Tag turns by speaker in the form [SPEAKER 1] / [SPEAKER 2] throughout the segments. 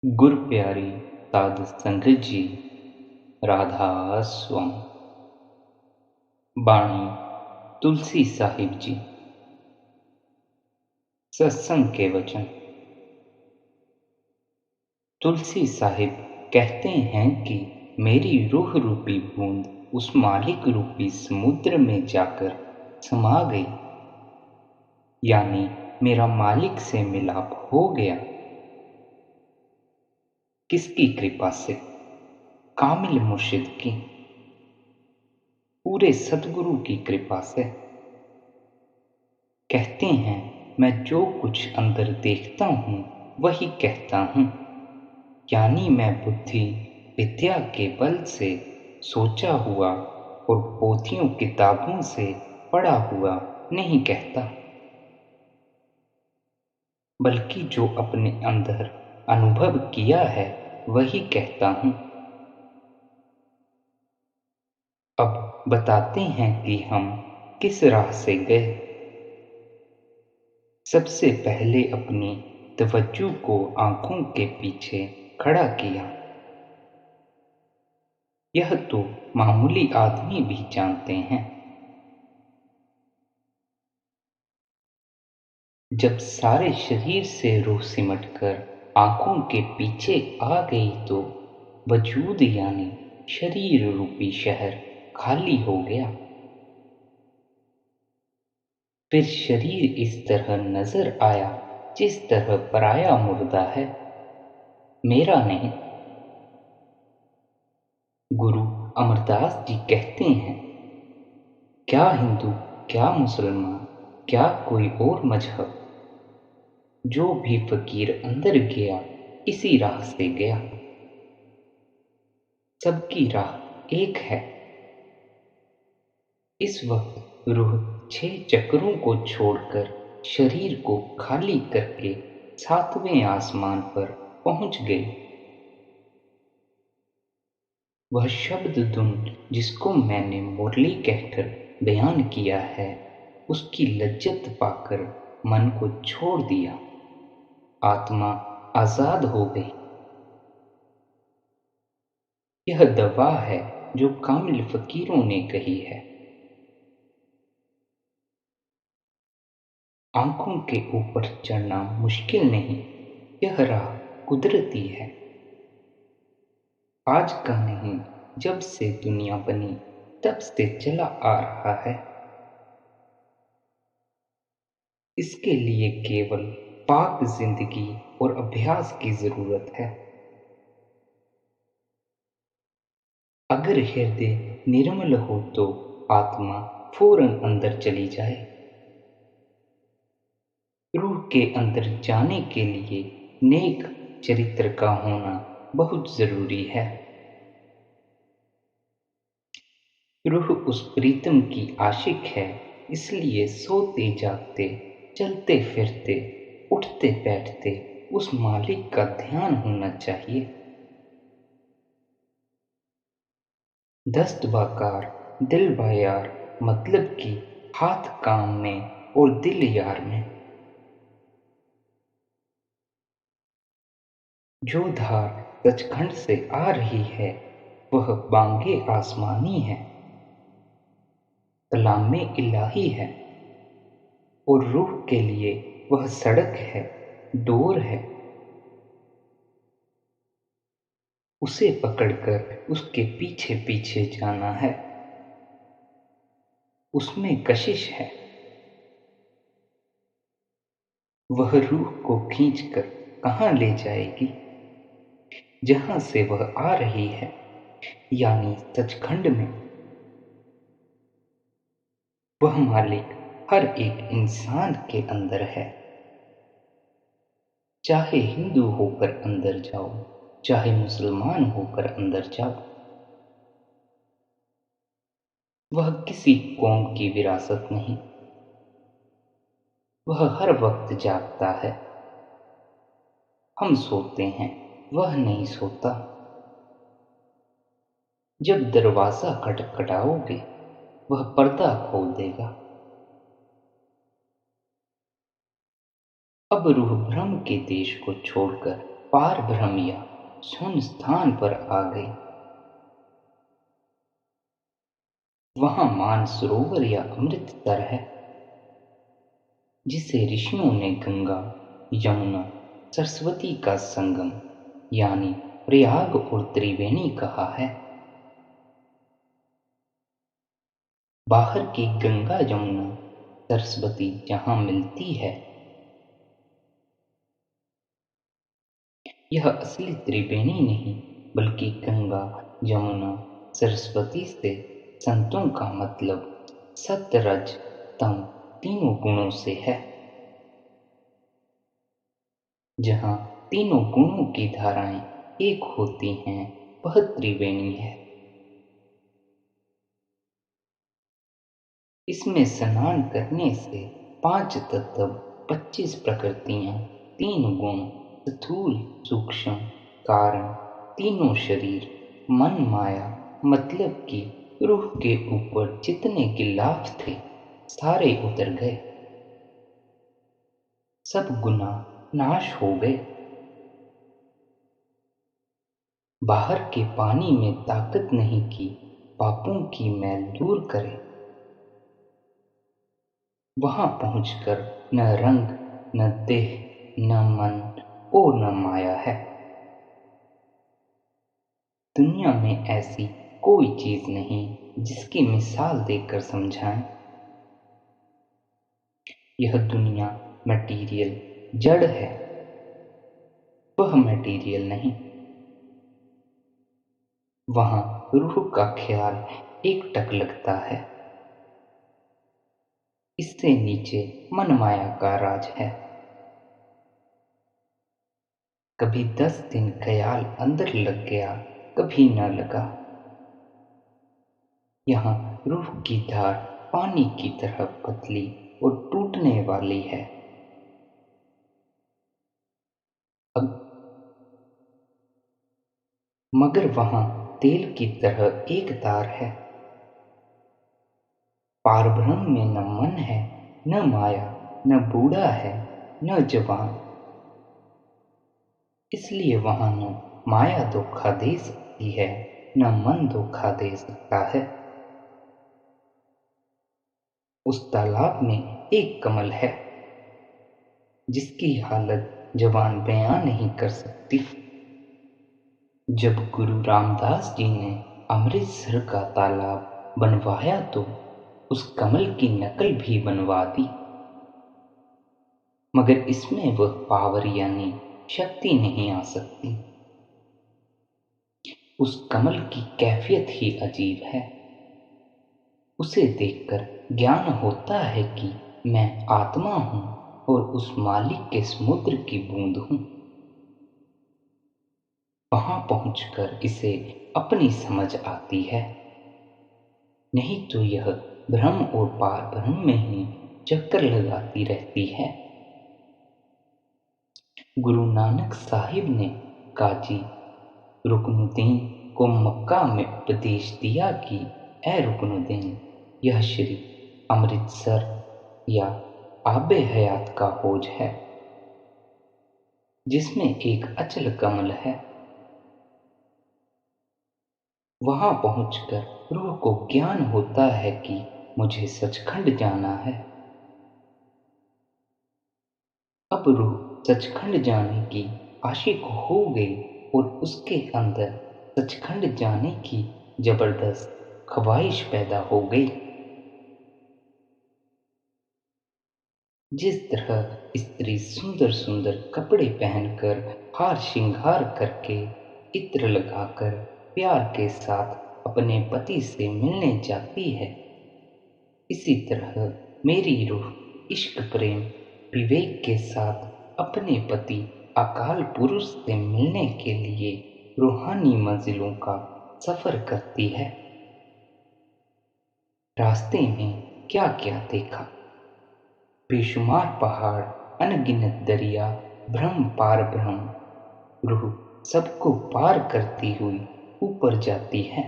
[SPEAKER 1] गुर प्यारी साध संगत जी। राधा स्वम। बाणी तुलसी साहिब जी। सत्संग के वचन। तुलसी साहिब कहते हैं कि मेरी रूह रूपी बूंद उस मालिक रूपी समुद्र में जाकर समा गई, यानी मेरा मालिक से मिलाप हो गया। किसकी कृपा से? कामिल मुर्शिद की, पूरे सतगुरु की कृपा से। कहते हैं मैं जो कुछ अंदर देखता हूँ वही कहता हूँ, यानी मैं बुद्धि विद्या के बल से सोचा हुआ और पोथियों किताबों से पढ़ा हुआ नहीं कहता, बल्कि जो अपने अंदर अनुभव किया है वही कहता हूँ। अब बताते हैं कि हम किस राह से गए। सबसे पहले अपनी तवज्जो को आंखों के पीछे खड़ा किया। यह तो मामूली आदमी भी जानते हैं। जब सारे शरीर से रूह सिमटकर आंखों के पीछे आ गई तो वजूद यानी शरीर रूपी शहर खाली हो गया। फिर शरीर इस तरह नजर आया जिस तरह पराया मुर्दा है, मेरा नहीं। गुरु अमरदास जी कहते हैं, क्या हिंदू, क्या मुसलमान, क्या कोई और मजहब, जो भी फकीर अंदर गया इसी राह से गया। सबकी राह एक है। इस वक्त रूह 6 चक्रों को छोड़कर शरीर को खाली करके 7वें आसमान पर पहुंच गई। वह शब्द धुन जिसको मैंने मुरली कहकर बयान किया है, उसकी लज्जत पाकर मन को छोड़ दिया। आत्मा आजाद हो गई। यह दवा है जो कामिल फकीरों ने कही है। आंखों के ऊपर चढ़ना मुश्किल नहीं, यह राह कुदरती है। आज का नहीं, जब से दुनिया बनी तब से चला आ रहा है। इसके लिए केवल पाक जिंदगी और अभ्यास की जरूरत है। अगर हृदय निर्मल हो तो आत्मा फौरन अंदर चली जाए। रूह के अंदर जाने के लिए नेक चरित्र का होना बहुत जरूरी है। रूह उस प्रीतम की आशिक है, इसलिए सोते जागते, चलते फिरते, उठते बैठते उस मालिक का ध्यान होना चाहिए। दस्त बाकार दिल बायार, मतलब कि हाथ काम में और दिल यार में। जो धार सचखंड से आ रही है वह बांगे आसमानी है, कलामे इलाही है। और रूह के लिए वह सड़क है, डोर है। उसे पकड़कर उसके पीछे पीछे जाना है। उसमें कशिश है। वह रूह को खींचकर कहाँ ले जाएगी? जहां से वह आ रही है, यानी सचखंड में। वह मालिक हर एक इंसान के अंदर है। चाहे हिंदू होकर अंदर जाओ, चाहे मुसलमान होकर अंदर जाओ, वह किसी कौम की विरासत नहीं। वह हर वक्त जागता है। हम सोते हैं, वह नहीं सोता। जब दरवाजा खटखटाओगे वह पर्दा खोल देगा। अब रूह भ्रम के देश को छोड़कर पार ब्रह्म या शून्य स्थान पर आ गई। वहां मानसरोवर या अमृतसर है, जिसे ऋषियों ने गंगा, यमुना, सरस्वती का संगम यानी प्रयाग और त्रिवेणी कहा है। बाहर की गंगा, यमुना, सरस्वती जहां मिलती है, यह असली त्रिवेणी नहीं, बल्कि गंगा, यमुना, सरस्वती से संतों का मतलब सत्य, रज, तम तीनों गुणों से है। जहाँ तीनों गुणों की धाराएं एक होती हैं, वह त्रिवेणी है। इसमें स्नान करने से 5 तत्व, 25 प्रकृतियां, 3 गुण, स्थूल, सूक्ष्म, कारण, तीनों शरीर, मन, माया, मतलब कि रूह के ऊपर जितने गिलाफ थे, सारे उतर गए। सब गुनाह नाश हो गए। बाहर के पानी में ताकत नहीं कि पापों की मैल दूर करे। वहां पहुंचकर न रंग, न देह, न मन और न माया है। दुनिया में ऐसी कोई चीज नहीं जिसकी मिसाल देकर समझाएं। यह दुनिया मटेरियल, जड़ है, वह मटेरियल नहीं। वहां रूह का ख्याल एकटक लगता है। इससे नीचे मन माया का राज है। कभी 10 दिन ख्याल अंदर लग गया, कभी न लगा। यहाँ रूह की धार पानी की तरह पतली और टूटने वाली है। अब मगर वहां तेल की तरह एक तार है। पारब्रह्म में न मन है, न माया, न बूढ़ा है, न जवान। इसलिए वहां न माया धोखा दे सकती है, न मन धोखा दे सकता है। उस तालाब में एक कमल है, जिसकी हालत जबान बयां नहीं कर सकती। जब गुरु रामदास जी ने अमृतसर का तालाब बनवाया तो उस कमल की नकल भी बनवा दी, मगर इसमें वह पावर यानी शक्ति नहीं आ सकती। उस कमल की कैफियत ही अजीब है। उसे देखकर ज्ञान होता है कि मैं आत्मा हूं और उस मालिक के समुद्र की बूंद हूं। वहां पहुंचकर इसे अपनी समझ आती है, नहीं तो यह ब्रह्म और पार ब्रह्म में ही चक्कर लगाती रहती है। गुरु नानक साहिब ने काजी रुकनुद्दीन को मक्का में उपदेश दिया कि ए रुकनुद्दीन, यह श्री अमृतसर या आबे हयात का हौज है, जिसमें एक अचल कमल है। वहां पहुंचकर रूह को ज्ञान होता है कि मुझे सचखंड जाना है। अब रूह सचखंड जाने की आशिक हो गई और उसके अंदर सचखंड जाने की जबरदस्त ख्वाहिश पैदा हो गई। जिस तरह स्त्री सुंदर सुंदर कपड़े पहनकर, हार श्रृंगार करके, इत्र लगाकर प्यार के साथ अपने पति से मिलने जाती है, इसी तरह मेरी रूह इश्क, प्रेम, विवेक के साथ अपने पति अकाल पुरुष से मिलने के लिए रूहानी मंजिलों का सफर करती है। रास्ते में क्या क्या देखा। बेशुमार पहाड़, अनगिनत दरिया, ब्रह्म पार ब्रह्म। रूह सबको पार करती हुई ऊपर जाती है।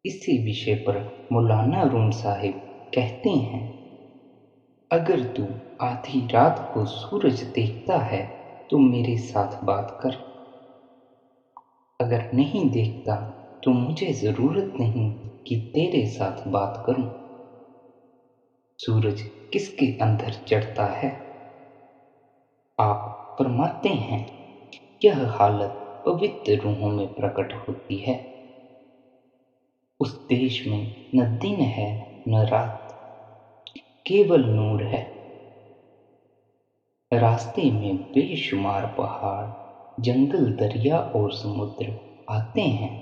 [SPEAKER 1] इसी विषय पर मौलाना रूम साहिब कहते हैं, अगर तू आधी रात को सूरज देखता है तो मेरे साथ बात कर। अगर नहीं देखता तो मुझे ज़रूरत नहीं कि तेरे साथ बात करूं। सूरज किसके अंदर चढ़ता है? आप फरमाते हैं यह हालत पवित्र रूहों में प्रकट होती है। उस देश में न दिन है न रात, केवल नूर है। रास्ते में बेशुमार पहाड़, जंगल, दरिया और समुद्र आते हैं,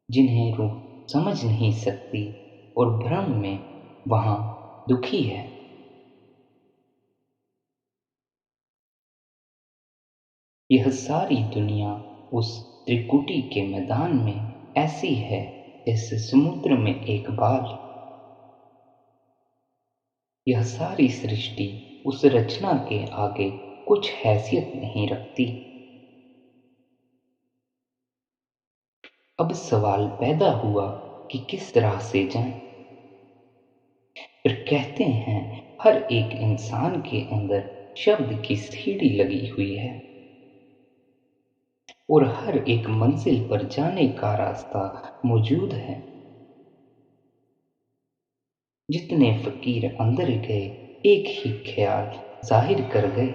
[SPEAKER 1] जिन्हें रूह समझ नहीं सकती और भ्रम में वहां दुखी है। यह सारी दुनिया उस त्रिकुटी के मैदान में ऐसी है जैसे समुद्र में एक बाल। यह सारी सृष्टि उस रचना के आगे कुछ हैसियत नहीं रखती। अब सवाल पैदा हुआ कि किस राह से जाएं। फिर कहते हैं हर एक इंसान के अंदर शब्द की सीढ़ी लगी हुई है और हर एक मंजिल पर जाने का रास्ता मौजूद है। जितने फकीर अंदर गए एक ही ख्याल जाहिर कर गए।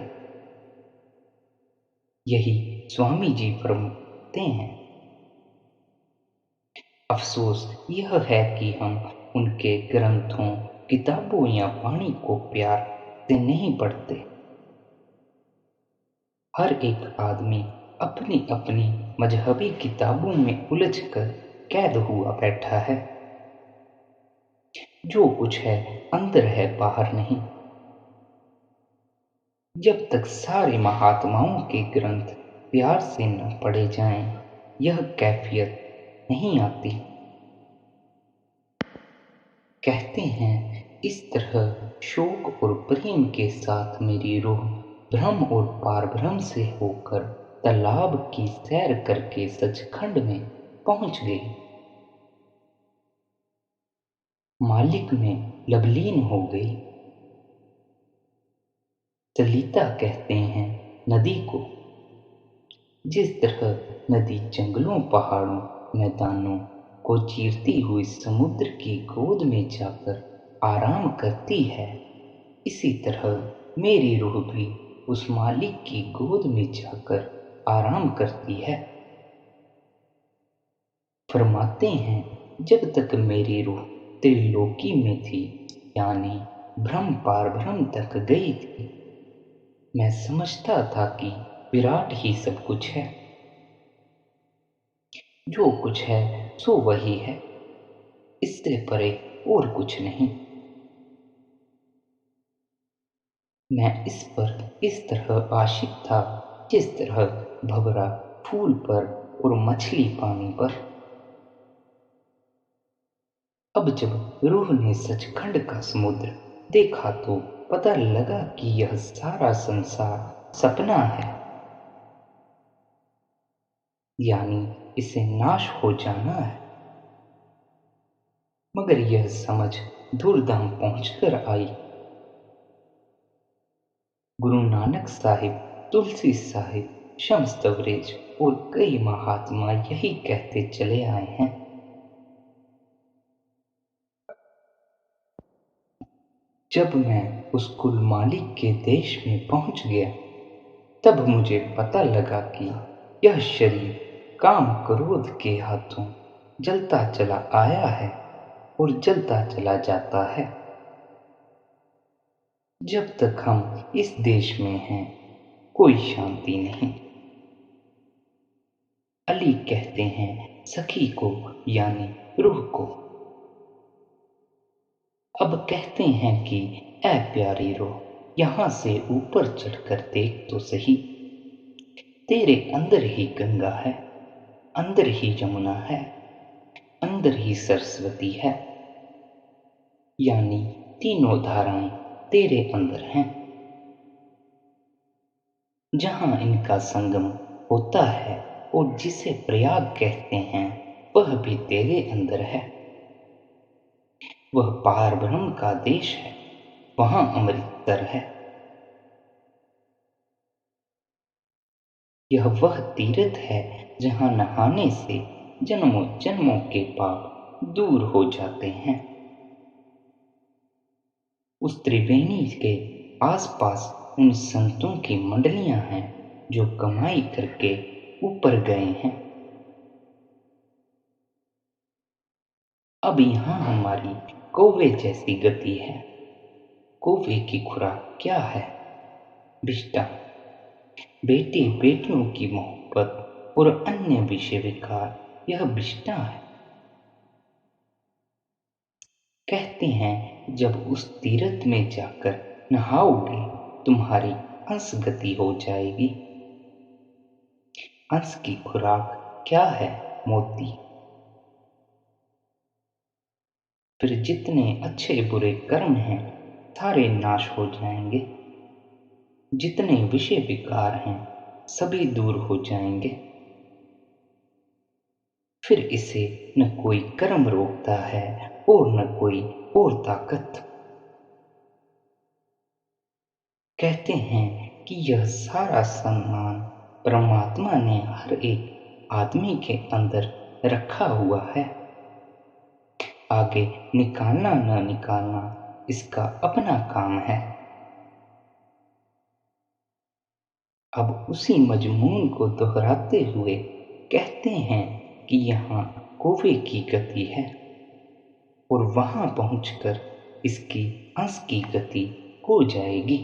[SPEAKER 1] यही स्वामी जी फरमाते हैं। अफसोस यह है कि हम उनके ग्रंथों, किताबों या वाणी को प्यार से नहीं पढ़ते। हर एक आदमी अपनी अपनी मजहबी किताबों में उलझकर कैद हुआ बैठा है। जो कुछ है अंदर है, बाहर नहीं। जब तक सारे महात्माओं के ग्रंथ प्यार से न पढ़े जाएं, यह कैफियत नहीं आती। कहते हैं इस तरह शोक और प्रेम के साथ मेरी रूह भ्रम और पारभ्रम से होकर तालाब की सैर करके सचखंड में पहुंच गई। मालिक में लवलीन हो गई। सलिता कहते हैं नदी को। जिस तरह नदी जंगलों, पहाड़ों, मैदानों को चीरती हुई समुद्र की गोद में जाकर आराम करती है, इसी तरह मेरी रूह भी उस मालिक की गोद में जाकर आराम करती है। फरमाते हैं जब तक मेरी रूह त्रिलोकी में थी, यानी भ्रम पारभ्रम तक गई थी, मैं समझता था कि विराट ही सब कुछ है। जो कुछ है सो वही है, इससे परे और कुछ नहीं। मैं इस पर इस तरह आशिक था जिस तरह भंवरा फूल पर और मछली पानी पर। अब जब रूह ने सचखंड का समुद्र देखा तो पता लगा कि यह सारा संसार सपना है, यानी इसे नाश हो जाना है। मगर यह समझ धूलधाम पहुंचकर आई। गुरु नानक साहिब, तुलसी साहिब, शम्स तबरेज और कई महात्मा यही कहते चले आए हैं। जब मैं उस कुल मालिक के देश में पहुंच गया, तब मुझे पता लगा कि यह शरीर काम क्रोध के हाथों जलता चला आया है और जलता चला जाता है। जब तक हम इस देश में हैं, कोई शांति नहीं। अली कहते हैं सखी को, यानी रूह को। अब कहते हैं कि ऐ प्यारी रूह, यहां से ऊपर चढ़कर देख तो सही। तेरे अंदर ही गंगा है, अंदर ही यमुना है, अंदर ही सरस्वती है, यानी तीनों धाराएं तेरे अंदर हैं। जहां इनका संगम होता है और जिसे प्रयाग कहते हैं, वह भी तेरे अंदर है। वह पार ब्रह्म का देश है, वहां अमृतसर है। यह वह तीर्थ है जहाँ नहाने से जन्मों जन्मों के पाप दूर हो जाते हैं। उस त्रिवेणी के आसपास उन संतों की मंडलियां हैं जो कमाई करके ऊपर गए हैं। अब यहाँ हमारी कौवे जैसी गति है। कौवे की खुराक क्या है? विष्टा। बेटे बेटियों की मोहब्बत और अन्य विषय विकार, यह विष्टा है। कहते हैं जब उस तीर्थ में जाकर नहाओगे तुम्हारी अंश गति हो जाएगी। अंश की खुराक क्या है? मोती। फिर जितने अच्छे बुरे कर्म हैं सारे नाश हो जाएंगे। जितने विषय विकार हैं सभी दूर हो जाएंगे। फिर इसे न कोई कर्म रोकता है और न कोई और ताकत। कहते हैं कि यह सारा सम्मान परमात्मा ने हर एक आदमी के अंदर रखा हुआ है। आगे निकालना न निकालना इसका अपना काम है। अब उसी मजमून को दोहराते हुए कहते हैं कि यहाँ कौवे की गति है और वहां पहुंचकर इसकी अंश की गति हो जाएगी।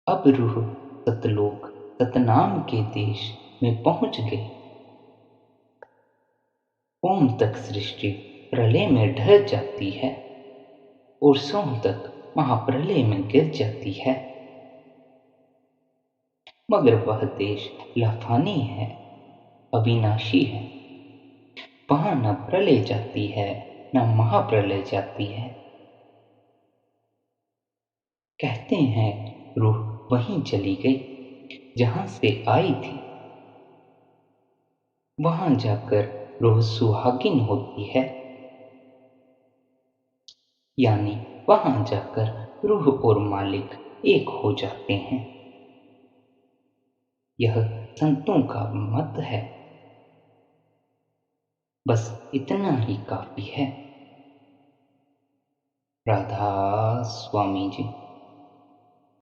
[SPEAKER 1] अब रूह सतलोक सतनाम के देश में पहुंच गई। ओम तक सृष्टि प्रलय में ढह जाती है और सोम तक महाप्रलय में गिर जाती है। मगर वह देश लाफानी है, अविनाशी है। वहां न प्रलय जाती है न महाप्रलय जाती है। कहते हैं रूह वहीं चली गई जहां से आई थी। वहां जाकर रूह सुहागिन होती है, यानी वहां जाकर रूह और मालिक एक हो जाते हैं। यह संतों का मत है। बस इतना ही काफी है। राधा स्वामी जी।